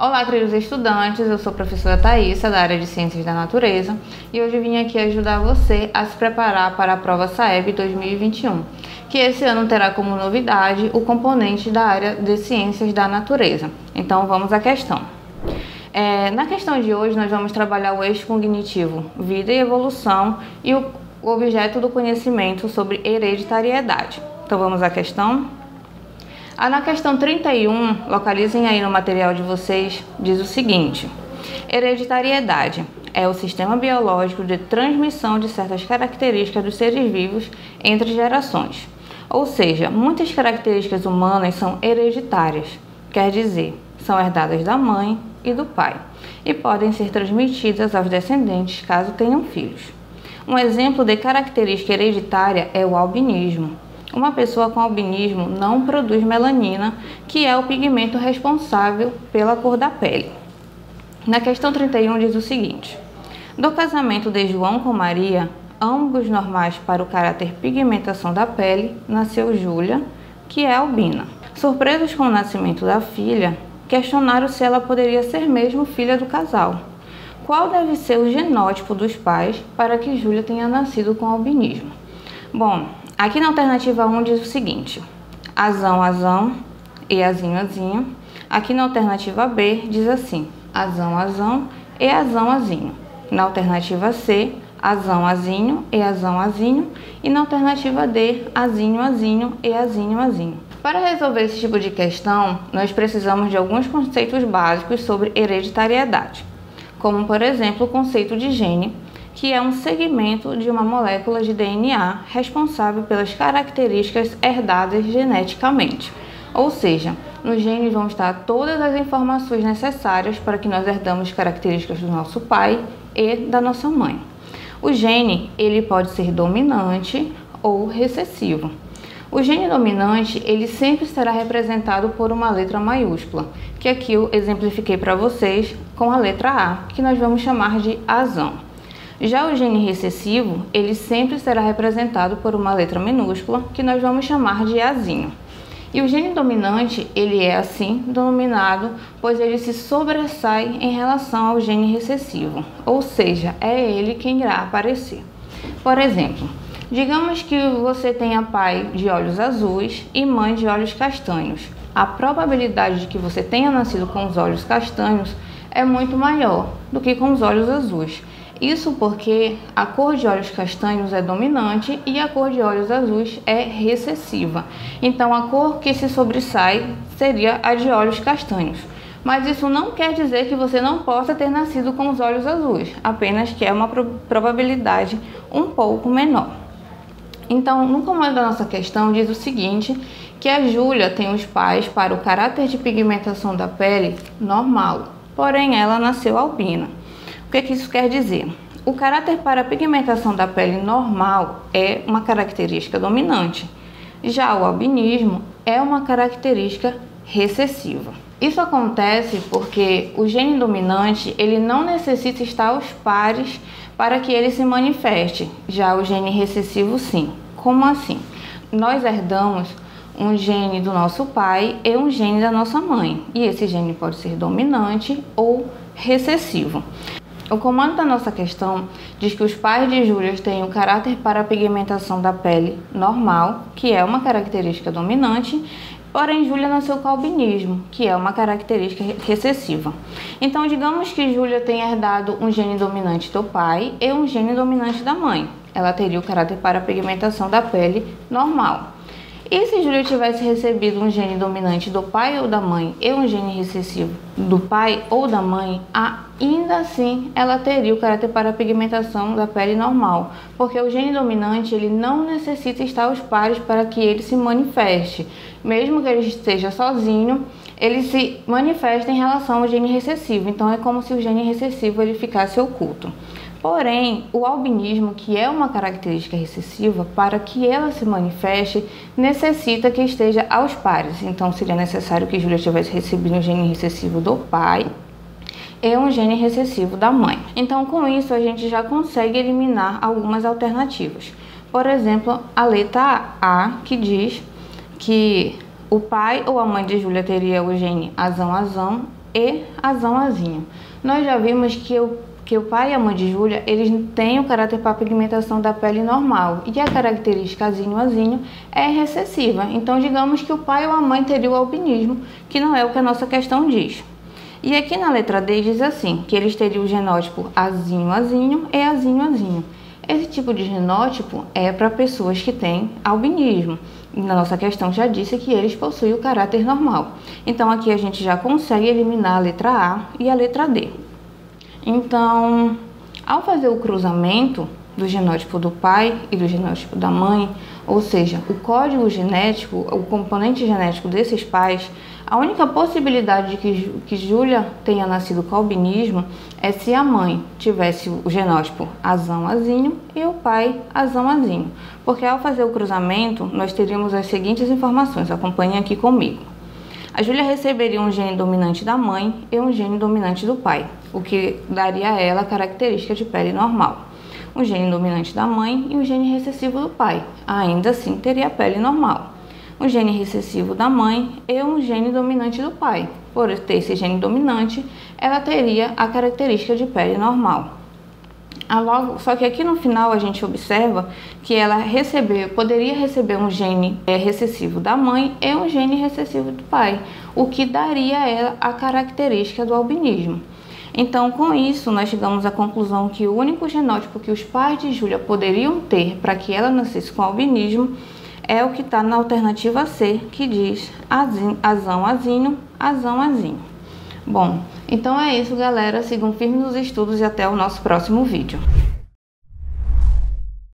Olá, queridos estudantes, eu sou a professora Thaísa, da área de Ciências da Natureza, e hoje eu vim aqui ajudar você a se preparar para a prova SAEB 2021, que esse ano terá como novidade o componente da área de Ciências da Natureza. Então vamos à questão. Na questão de hoje nós vamos trabalhar o eixo cognitivo, vida e evolução, e o objeto do conhecimento sobre hereditariedade. Então vamos à questão. Na questão 31, localizem aí no material de vocês, diz o seguinte: hereditariedade é o sistema biológico de transmissão de certas características dos seres vivos entre gerações. Ou seja, muitas características humanas são hereditárias, quer dizer, são herdadas da mãe e do pai, e podem ser transmitidas aos descendentes caso tenham filhos. Um exemplo de característica hereditária é o albinismo. Uma pessoa com albinismo não produz melanina, que é o pigmento responsável pela cor da pele. Na questão 31 diz o seguinte: do casamento de João com Maria, ambos normais para o caráter pigmentação da pele, nasceu Júlia, que é albina. Surpresos com o nascimento da filha, questionaram se ela poderia ser mesmo filha do casal. Qual deve ser o genótipo dos pais para que Júlia tenha nascido com albinismo? Bom, aqui na alternativa 1 diz o seguinte: azão, azão e azinho, azinho. Aqui na alternativa B diz assim: azão, azão e azão, azinho. Na alternativa C, azão, azinho e azão, azinho. E na alternativa D, azinho, azinho e azinho, azinho. Para resolver esse tipo de questão, nós precisamos de alguns conceitos básicos sobre hereditariedade, como por exemplo o conceito de gene, que é um segmento de uma molécula de DNA responsável pelas características herdadas geneticamente. Ou seja, no gene vão estar todas as informações necessárias para que nós herdamos características do nosso pai e da nossa mãe. O gene, ele pode ser dominante ou recessivo. O gene dominante, ele sempre será representado por uma letra maiúscula, que aqui eu exemplifiquei para vocês com a letra A, que nós vamos chamar de azão. Já o gene recessivo, ele sempre será representado por uma letra minúscula, que nós vamos chamar de azinho. E o gene dominante, ele é assim denominado, pois ele se sobressai em relação ao gene recessivo, ou seja, é ele quem irá aparecer. Por exemplo, digamos que você tenha pai de olhos azuis e mãe de olhos castanhos. A probabilidade de que você tenha nascido com os olhos castanhos é muito maior do que com os olhos azuis. Isso porque a cor de olhos castanhos é dominante e a cor de olhos azuis é recessiva. Então, a cor que se sobressai seria a de olhos castanhos. Mas isso não quer dizer que você não possa ter nascido com os olhos azuis, apenas que é uma probabilidade um pouco menor. Então, no comando da nossa questão diz o seguinte, que a Júlia tem os pais para o caráter de pigmentação da pele normal, porém ela nasceu albina. O que isso quer dizer? O caráter para a pigmentação da pele normal é uma característica dominante. Já o albinismo é uma característica recessiva. Isso acontece porque o gene dominante ele não necessita estar aos pares para que ele se manifeste. Já o gene recessivo, sim. Como assim? Nós herdamos um gene do nosso pai e um gene da nossa mãe. E esse gene pode ser dominante ou recessivo. O comando da nossa questão diz que os pais de Júlia têm o caráter para a pigmentação da pele normal, que é uma característica dominante, porém Júlia nasceu com albinismo, que é uma característica recessiva. Então, digamos que Júlia tenha herdado um gene dominante do pai e um gene dominante da mãe. Ela teria o caráter para a pigmentação da pele normal. E se Júlia tivesse recebido um gene dominante do pai ou da mãe e um gene recessivo do pai ou da mãe, ainda assim ela teria o caráter para a pigmentação da pele normal, porque o gene dominante ele não necessita estar aos pares para que ele se manifeste. Mesmo que ele esteja sozinho, ele se manifesta em relação ao gene recessivo, então é como se o gene recessivo ele ficasse oculto. Porém, o albinismo, que é uma característica recessiva, para que ela se manifeste, necessita que esteja aos pares. Então, seria necessário que Júlia tivesse recebido um gene recessivo do pai e um gene recessivo da mãe. Então, com isso, a gente já consegue eliminar algumas alternativas. Por exemplo, a letra A, que diz que o pai ou a mãe de Júlia teria o gene azão-azão e azão azinho. Nós já vimos que o pai e a mãe de Júlia, eles têm o caráter para pigmentação da pele normal e a característica azinho-azinho é recessiva. Então, digamos que o pai ou a mãe teria o albinismo, que não é o que a nossa questão diz. E aqui na letra D diz assim, que eles teriam o genótipo azinho-azinho e azinho-azinho. Esse tipo de genótipo é para pessoas que têm albinismo. E na nossa questão já disse que eles possuem o caráter normal. Então aqui a gente já consegue eliminar a letra A e a letra D. Então, ao fazer o cruzamento do genótipo do pai e do genótipo da mãe, ou seja, o código genético, o componente genético desses pais, a única possibilidade de que Júlia tenha nascido com albinismo é se a mãe tivesse o genótipo azão-azinho e o pai azão-azinho. Porque ao fazer o cruzamento, nós teríamos as seguintes informações, acompanhem aqui comigo. A Júlia receberia um gene dominante da mãe e um gene dominante do pai, o que daria a ela a característica de pele normal. Um gene dominante da mãe e um gene recessivo do pai, ainda assim teria a pele normal. Um gene recessivo da mãe e um gene dominante do pai. Por ter esse gene dominante, ela teria a característica de pele normal. Só que aqui no final a gente observa que ela poderia receber um gene recessivo da mãe e um gene recessivo do pai, o que daria a ela a característica do albinismo. Então, com isso, nós chegamos à conclusão que o único genótipo que os pais de Júlia poderiam ter para que ela nascesse com albinismo é o que está na alternativa C, que diz azão-azinho, azão-azinho. Bom, então é isso, galera. Sigam firmes nos estudos e até o nosso próximo vídeo.